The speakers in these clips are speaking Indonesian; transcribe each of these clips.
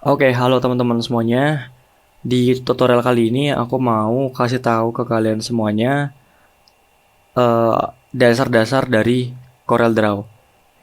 Oke, halo teman-teman semuanya. Di tutorial kali ini aku mau kasih tahu ke kalian semuanya eh, dasar-dasar dari CorelDRAW.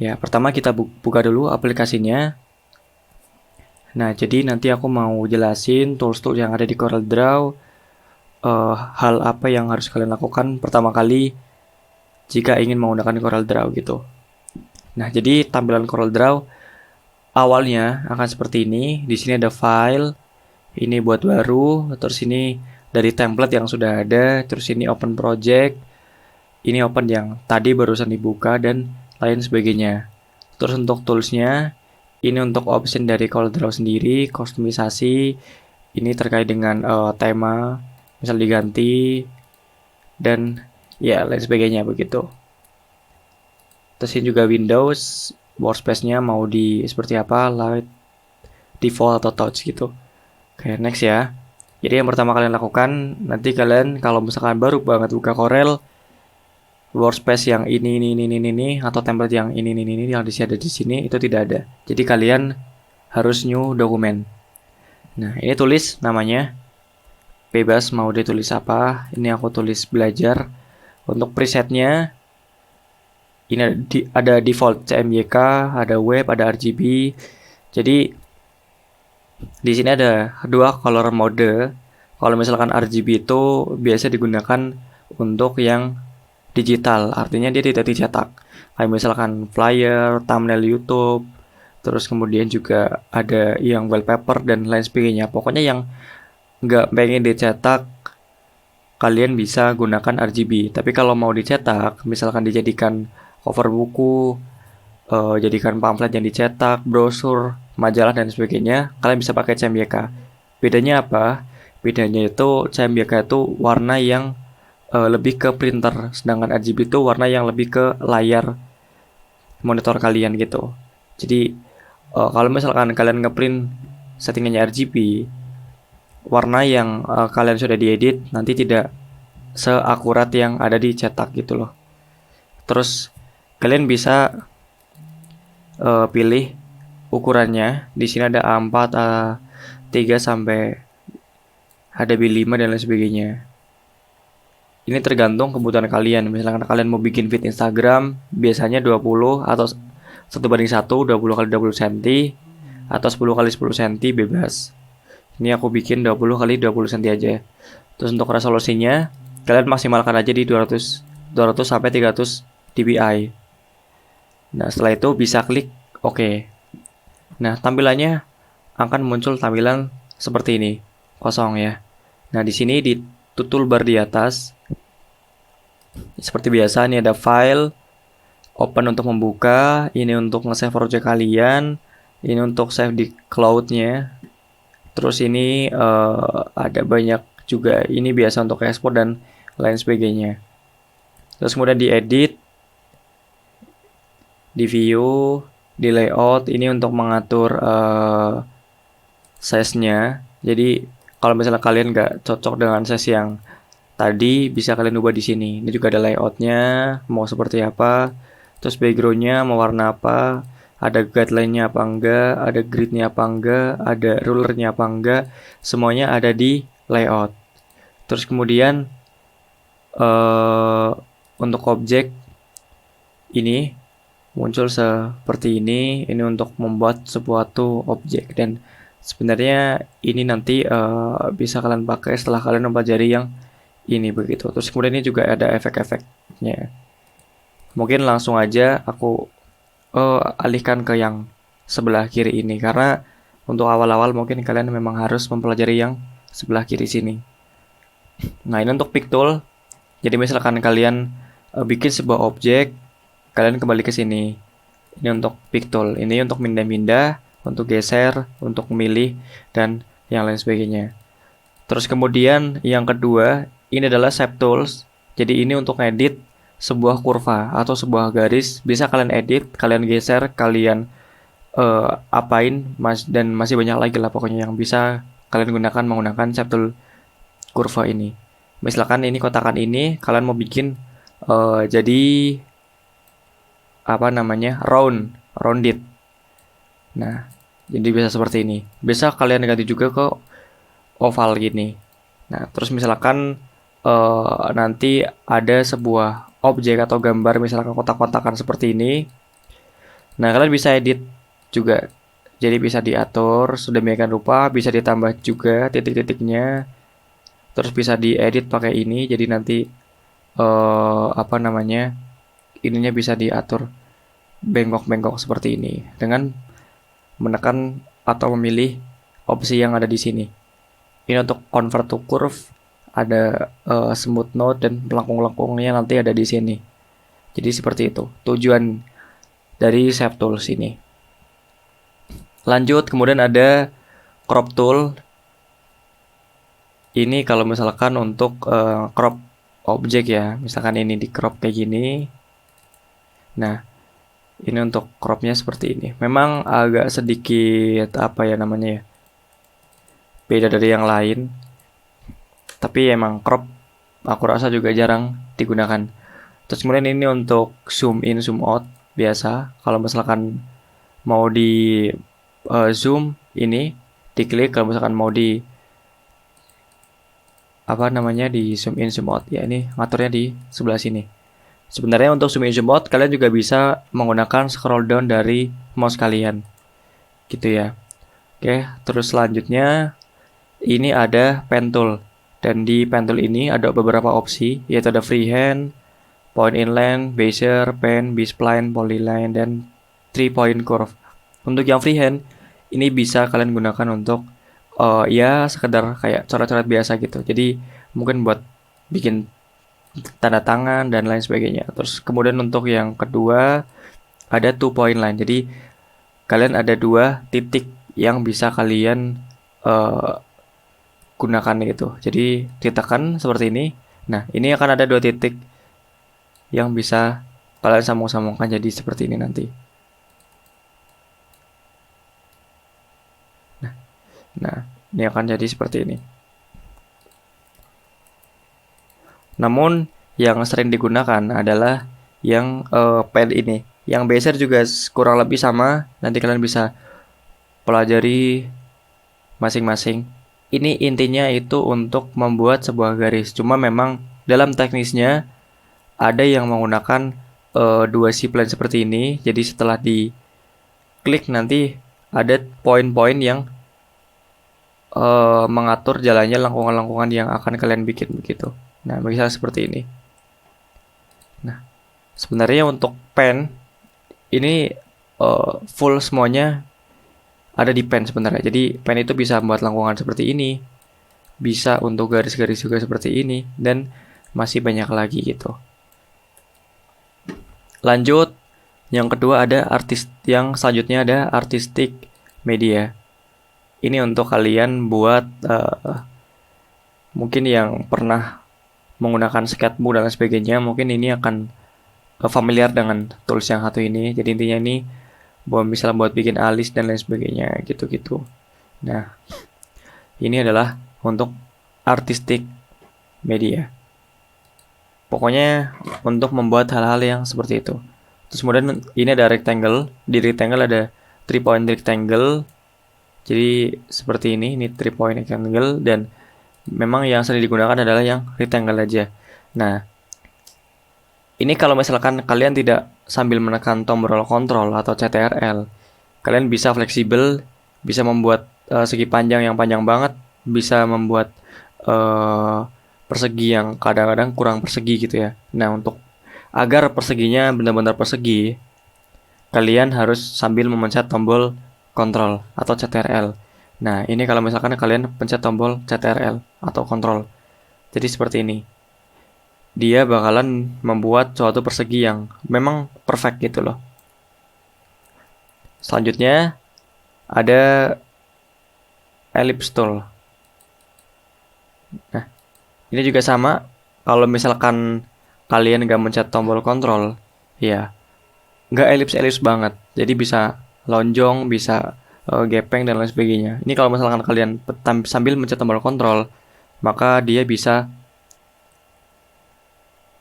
Ya, pertama kita buka dulu aplikasinya. Nah, jadi nanti aku mau jelasin tools-tools yang ada di CorelDRAW, hal apa yang harus kalian lakukan pertama kali jika ingin menggunakan CorelDRAW gitu. Nah, jadi tampilan CorelDRAW awalnya akan seperti ini. Di sini ada file, ini buat baru, terus ini dari template yang sudah ada, terus ini open project, ini open yang tadi barusan dibuka dan lain sebagainya. Terus untuk toolsnya, ini untuk option dari CorelDRAW sendiri, kustomisasi, ini terkait dengan tema, misal diganti dan ya lain sebagainya begitu. Terus ini juga Windows, workspace-nya mau di seperti apa, light, default atau touch gitu. Oke, next ya. Jadi yang pertama kalian lakukan, nanti kalian kalau misalkan baru banget buka Corel, workspace yang ini atau template yang ini yang ada di sini itu tidak ada. Jadi kalian harus new dokumen. Nah, ini tulis namanya, bebas mau ditulis apa. Ini aku tulis belajar. Untuk presetnya, ini ada default CMYK, ada web, ada RGB. Jadi di sini ada dua color mode. Kalau misalkan RGB itu biasa digunakan untuk yang digital, artinya dia tidak dicetak. Kayak misalkan flyer, thumbnail YouTube, terus kemudian juga ada yang wallpaper dan lain sebagainya. Pokoknya yang nggak pengen dicetak, kalian bisa gunakan RGB. Tapi kalau mau dicetak, misalkan dijadikan cover buku, jadikan pamflet yang dicetak, brosur, majalah dan sebagainya, kalian bisa pakai CMYK. Bedanya apa? Bedanya itu CMYK itu warna yang lebih ke printer, sedangkan RGB itu warna yang lebih ke layar monitor kalian gitu. Jadi kalau misalkan kalian ngeprint settingannya RGB, warna yang kalian sudah diedit nanti tidak seakurat yang ada di cetak gitu loh. Terus kalian bisa pilih ukurannya. Di sini ada A4, A3 sampai HDB5 dan lain sebagainya. Ini tergantung kebutuhan kalian. Misalkan kalian mau bikin feed Instagram, biasanya 20 atau 1:1, 20 kali 20 cm atau 10 kali 10 cm bebas. Ini aku bikin 20 kali 20 cm aja. Terus untuk resolusinya, kalian maksimalkan aja di 200 sampai 300 dpi. Nah, setelah itu bisa klik OK. Nah, tampilannya akan muncul tampilan seperti ini, kosong ya. Nah, di sini di toolbar di atas, seperti biasa, ini ada file, open untuk membuka, ini untuk nge-save project kalian, ini untuk save di cloud-nya. Terus ini ada banyak juga, ini biasa untuk export dan lain sebagainya. Terus kemudian di edit, di view, di layout, ini untuk mengatur size-nya. Jadi kalau misalnya kalian nggak cocok dengan size yang tadi, bisa kalian ubah di sini. Ini juga ada layoutnya, mau seperti apa. Terus backgroundnya mau warna apa, ada guideline-nya apa enggak, ada grid-nya apa enggak, ada ruler-nya apa enggak. Semuanya ada di layout. Terus kemudian untuk objek ini muncul seperti ini untuk membuat suatu objek, dan sebenarnya ini nanti bisa kalian pakai setelah kalian mempelajari yang ini begitu. Terus kemudian ini juga ada efek-efeknya. Mungkin langsung aja aku alihkan ke yang sebelah kiri ini, karena untuk awal-awal mungkin kalian memang harus mempelajari yang sebelah kiri sini. Nah, ini untuk pick tool. Jadi misalkan kalian bikin sebuah objek, kalian kembali ke sini. Ini untuk pick tool. Ini untuk pindah-pindah, untuk geser, untuk memilih dan yang lain sebagainya. Terus kemudian yang kedua, ini adalah shape tools. Jadi ini untuk edit sebuah kurva atau sebuah garis. Bisa kalian edit, kalian geser, kalian apain, dan masih banyak lagi lah pokoknya yang bisa kalian gunakan menggunakan shape tool kurva ini. Misalkan ini kotakan ini, kalian mau bikin jadi apa namanya, rounded. Nah, Jadi bisa seperti ini. Bisa kalian ganti juga ke oval gini. Nah, terus misalkan nanti ada sebuah objek atau gambar misalkan kotak-kotakan seperti ini. Nah, kalian bisa edit juga. Jadi bisa diatur sedemikian rupa, bisa ditambah juga titik-titiknya. Terus bisa diedit pakai ini. Jadi nanti apa namanya? Ininya bisa diatur bengkok-bengkok seperti ini dengan menekan atau memilih opsi yang ada di sini. Ini untuk convert to curve, ada smooth node dan melengkung-lengkungnya nanti ada di sini. Jadi seperti itu tujuan dari ShapeTools ini. Lanjut, kemudian ada crop tool. Ini kalau misalkan untuk crop objek ya, misalkan ini di crop kayak gini. Nah, ini untuk cropnya seperti ini. Memang agak sedikit apa ya namanya ya, beda dari yang lain. Tapi emang crop aku rasa juga jarang digunakan. Terus kemudian ini untuk zoom in, zoom out biasa. Kalau misalkan mau di zoom ini diklik, kalau misalkan mau di apa namanya di zoom in, zoom out ya ini ngaturnya di sebelah sini. Sebenarnya untuk zoom in, zoom out kalian juga bisa menggunakan scroll down dari mouse kalian. Gitu ya. Oke, terus selanjutnya ini ada pen tool. Dan di pen tool ini ada beberapa opsi, yaitu ada freehand, point inline, bezier, pen, B-spline, polyline, dan 3-point curve. Untuk yang freehand, ini bisa kalian gunakan untuk ya sekedar kayak coret-coret biasa gitu. Jadi mungkin buat bikin tanda tangan dan lain sebagainya. Terus kemudian untuk yang kedua ada 2-point line. Jadi kalian ada 2 titik yang bisa kalian gunakan gitu. Jadi ditekan seperti ini. Nah, ini akan ada 2 titik yang bisa kalian sambung-sambungkan jadi seperti ini nanti. Nah, ini akan jadi seperti ini. Namun yang sering digunakan adalah yang pen ini. Yang bezier juga kurang lebih sama. Nanti kalian bisa pelajari masing-masing. Ini intinya itu untuk membuat sebuah garis. Cuma memang dalam teknisnya ada yang menggunakan 2 C-plane seperti ini. Jadi setelah diklik nanti ada poin-poin yang mengatur jalannya lengkungan-lengkungan yang akan kalian bikin begitu. Nah, misalnya seperti ini. Nah, sebenarnya untuk pen ini full semuanya ada di pen sebenarnya. Jadi pen itu bisa membuat lengkungan seperti ini, bisa untuk garis-garis juga seperti ini, dan masih banyak lagi gitu. Lanjut, yang kedua ada yang selanjutnya ada artistic media. Ini untuk kalian buat mungkin yang pernah menggunakan sketchbook dan sebagainya, mungkin ini akan familiar dengan tools yang satu ini. Jadi intinya ini misalnya buat bikin alis dan lain sebagainya gitu-gitu. Nah, ini adalah untuk artistic media. Pokoknya untuk membuat hal-hal yang seperti itu. Terus kemudian ini ada rectangle. Di rectangle ada 3-point rectangle. Jadi seperti ini 3-point rectangle, dan memang yang sering digunakan adalah yang rectangle aja. Nah, ini kalau misalkan kalian tidak sambil menekan tombol kontrol atau CTRL, kalian bisa fleksibel, bisa membuat segi panjang yang panjang banget, bisa membuat persegi yang kadang-kadang kurang persegi gitu ya. Nah, untuk agar perseginya benar-benar persegi, kalian harus sambil memencet tombol kontrol atau CTRL. Nah, ini kalau misalkan kalian pencet tombol CTRL atau kontrol. Jadi seperti ini. Dia bakalan membuat suatu persegi yang memang perfect gitu loh. Selanjutnya ada ellipse tool. Nah, ini juga sama. Kalau misalkan kalian nggak mencet tombol kontrol, ya nggak ellipse banget. Jadi bisa lonjong, bisa gepeng dan lain sebagainya. Ini kalau misalkan kalian sambil mencet tombol kontrol, maka dia bisa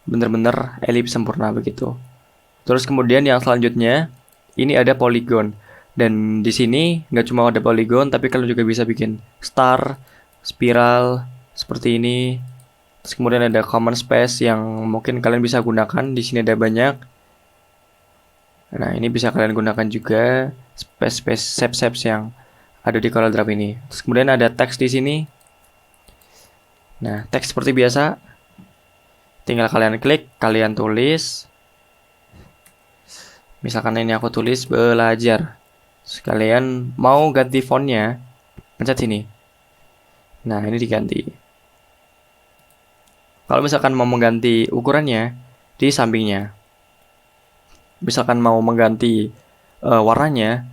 bener-bener ellipse sempurna begitu. Terus kemudian yang selanjutnya ini ada polygon. Dan di sini nggak cuma ada polygon, tapi kalian juga bisa bikin star, spiral, seperti ini. Terus kemudian ada common space yang mungkin kalian bisa gunakan. Di sini ada banyak. Nah, ini bisa kalian gunakan juga space-space shapes yang ada di CorelDRAW ini. Terus kemudian ada teks di sini. Nah, teks seperti biasa. Tinggal kalian klik, kalian tulis. Misalkan ini aku tulis belajar. Sekalian mau ganti fontnya, pencet sini. Nah, ini diganti. Kalau misalkan mau mengganti ukurannya, di sampingnya. Misalkan mau mengganti warnanya,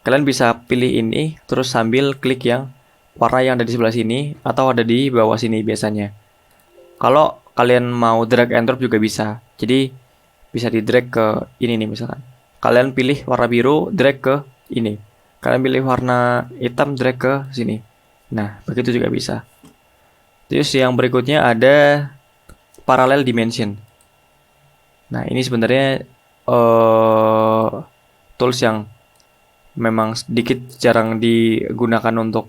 kalian bisa pilih ini, terus sambil klik yang warna yang ada di sebelah sini, atau ada di bawah sini biasanya. Kalau kalian mau drag and drop juga bisa. Jadi, bisa di drag ke ini nih misalkan. Kalian pilih warna biru, drag ke ini. Kalian pilih warna hitam, drag ke sini. Nah, begitu juga bisa. Terus yang berikutnya ada parallel dimension. Nah, ini sebenarnya tools yang memang sedikit jarang digunakan untuk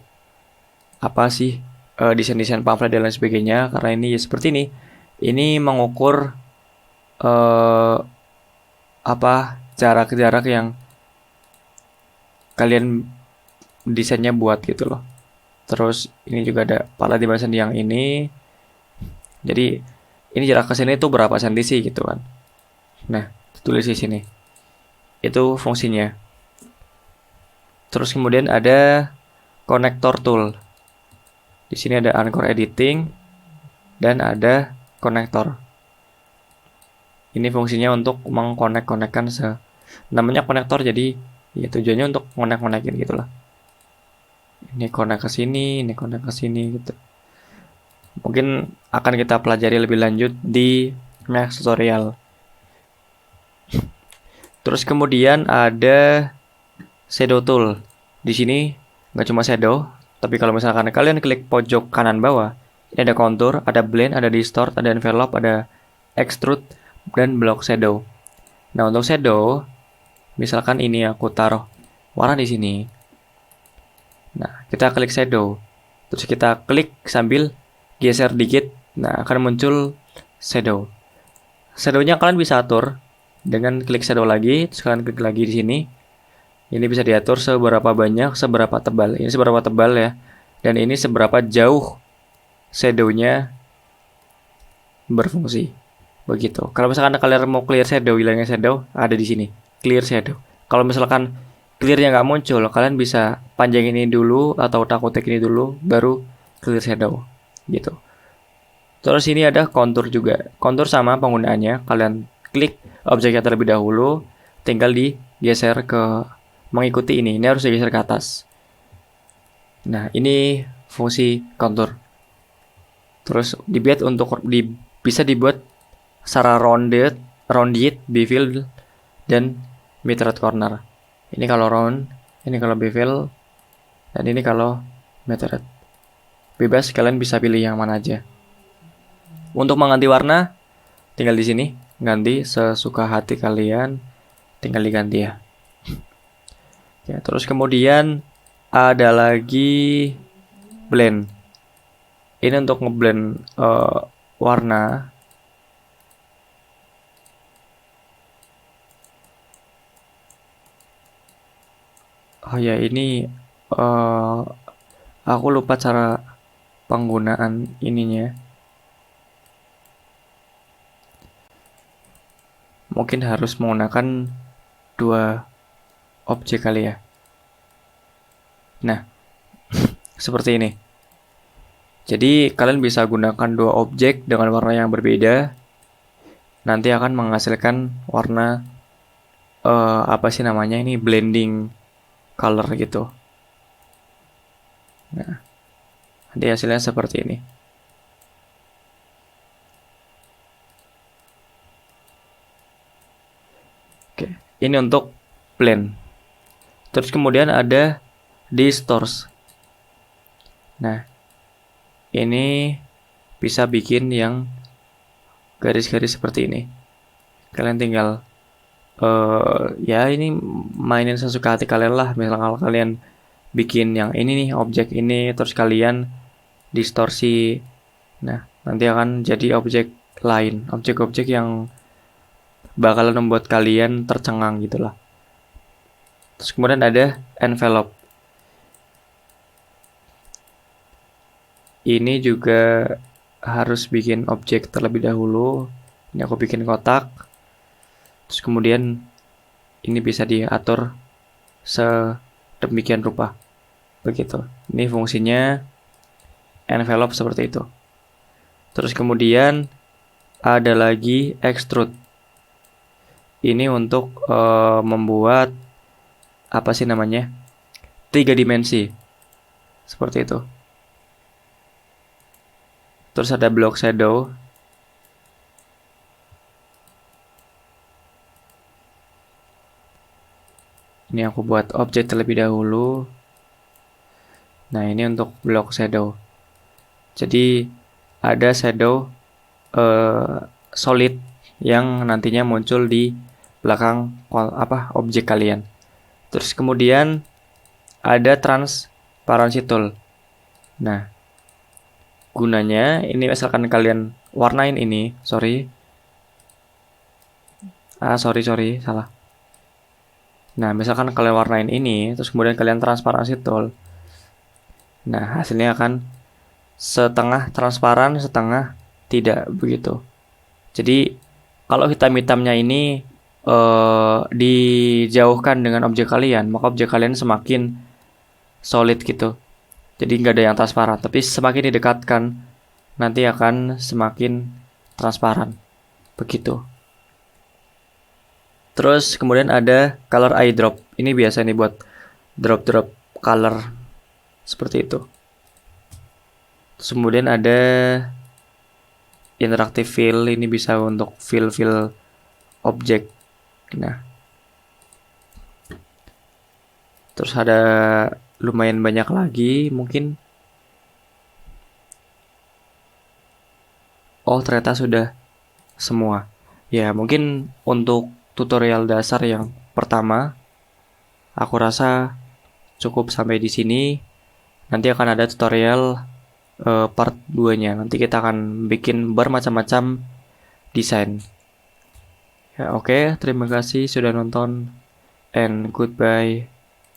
apa sih desain-desain pamflet dan lain sebagainya, karena ini ya seperti ini mengukur apa jarak-jarak yang kalian desainnya buat gitu loh. Terus ini juga ada parallel dimension yang ini. Jadi ini jarak ke sini itu berapa senti sih gitu kan. Nah, tulis di sini. Itu fungsinya. Terus kemudian ada connector tool. Di sini ada anchor editing dan ada connector. Ini fungsinya untuk mengkonek-konekkan namanya konektor, jadi ya tujuannya untuk konek-konekin gitulah. Ini konek ke sini, ini konek ke sini gitu. Mungkin akan kita pelajari lebih lanjut di next tutorial. Terus kemudian ada shadow tool. Di sini nggak cuma shadow, tapi kalau misalkan kalian klik pojok kanan bawah, ini ada contour, ada blend, ada distort, ada envelope, ada extrude, dan block shadow. Nah, untuk shadow, misalkan ini aku taruh warna di sini. Nah, kita klik shadow. Terus kita klik sambil geser dikit. Nah, akan muncul shadow. Shadownya kalian bisa atur dengan klik shadow lagi, terus kalian klik lagi di sini. Ini bisa diatur seberapa banyak, seberapa tebal. Ini seberapa tebal ya. Dan ini seberapa jauh shadownya berfungsi. Begitu. Kalau misalkan kalian mau clear shadow, hilangnya shadow, ada di sini. Clear shadow. Kalau misalkan clearnya nggak muncul, kalian bisa panjangin ini dulu atau utak-utik ini dulu, baru clear shadow. Gitu. Terus ini ada contour juga. Contour sama penggunaannya. Kalian klik objeknya terlebih dahulu, tinggal digeser ke mengikuti ini. Ini harus digeser ke atas. Nah, ini fungsi contour. Terus bisa dibuat secara rounded, bevel, dan mitred corner. Ini kalau round, ini kalau bevel, dan ini kalau mitred. Bebas, kalian bisa pilih yang mana aja. Untuk mengganti warna, tinggal di sini, ganti sesuka hati kalian, tinggal diganti ya. Ya, terus kemudian ada lagi blend. Ini untuk ngeblend warna. Oh ya, ini aku lupa cara penggunaan ininya. Mungkin harus menggunakan dua objek kali ya. Nah, seperti ini. Jadi kalian bisa gunakan dua objek dengan warna yang berbeda. Nanti akan menghasilkan warna apa sih namanya ini, blending color gitu. Nah, nanti hasilnya seperti ini. Oke, ini untuk blend. Terus kemudian ada distort. Nah, ini bisa bikin yang garis-garis seperti ini. Kalian tinggal Ya ini mainin sesuka hati kalian lah. Misalnya kalau kalian bikin yang ini nih, objek ini, terus kalian distorsi, nah nanti akan jadi objek lain, objek-objek yang bakalan membuat kalian tercengang gitulah. Terus kemudian ada envelope. Ini juga harus bikin objek terlebih dahulu. Ini aku bikin kotak. Terus kemudian ini bisa diatur sedemikian rupa. Begitu. Ini fungsinya envelope seperti itu. Terus kemudian ada lagi extrude. Ini untuk membuat apa sih namanya? 3 dimensi. Seperti itu. Terus ada block shadow. Ini aku buat objek terlebih dahulu. Nah, ini untuk block shadow. Jadi ada shadow solid yang nantinya muncul di belakang objek kalian. Terus kemudian ada transparency tool. Nah, gunanya ini misalkan kalian warnain ini, sorry, salah. Nah, misalkan kalian warnain ini, terus kemudian kalian transparency tool. Nah, hasilnya akan setengah transparan, setengah tidak begitu. Jadi, kalau hitam-hitamnya ini dijauhkan dengan objek kalian, maka objek kalian semakin solid gitu. Jadi nggak ada yang transparan, tapi semakin didekatkan, nanti akan semakin transparan. Begitu. Terus kemudian ada color eye drop. Ini biasa nih buat drop-drop color seperti itu. Terus kemudian ada interactive fill. Ini bisa untuk fill objek. Nah, terus ada lumayan banyak lagi mungkin. Oh, ternyata sudah semua. Ya, mungkin untuk tutorial dasar yang pertama, aku rasa cukup sampai di sini. Nanti akan ada tutorial part 2-nya. Nanti kita akan bikin bermacam-macam desain. Ya, oke. Terima kasih sudah nonton and goodbye.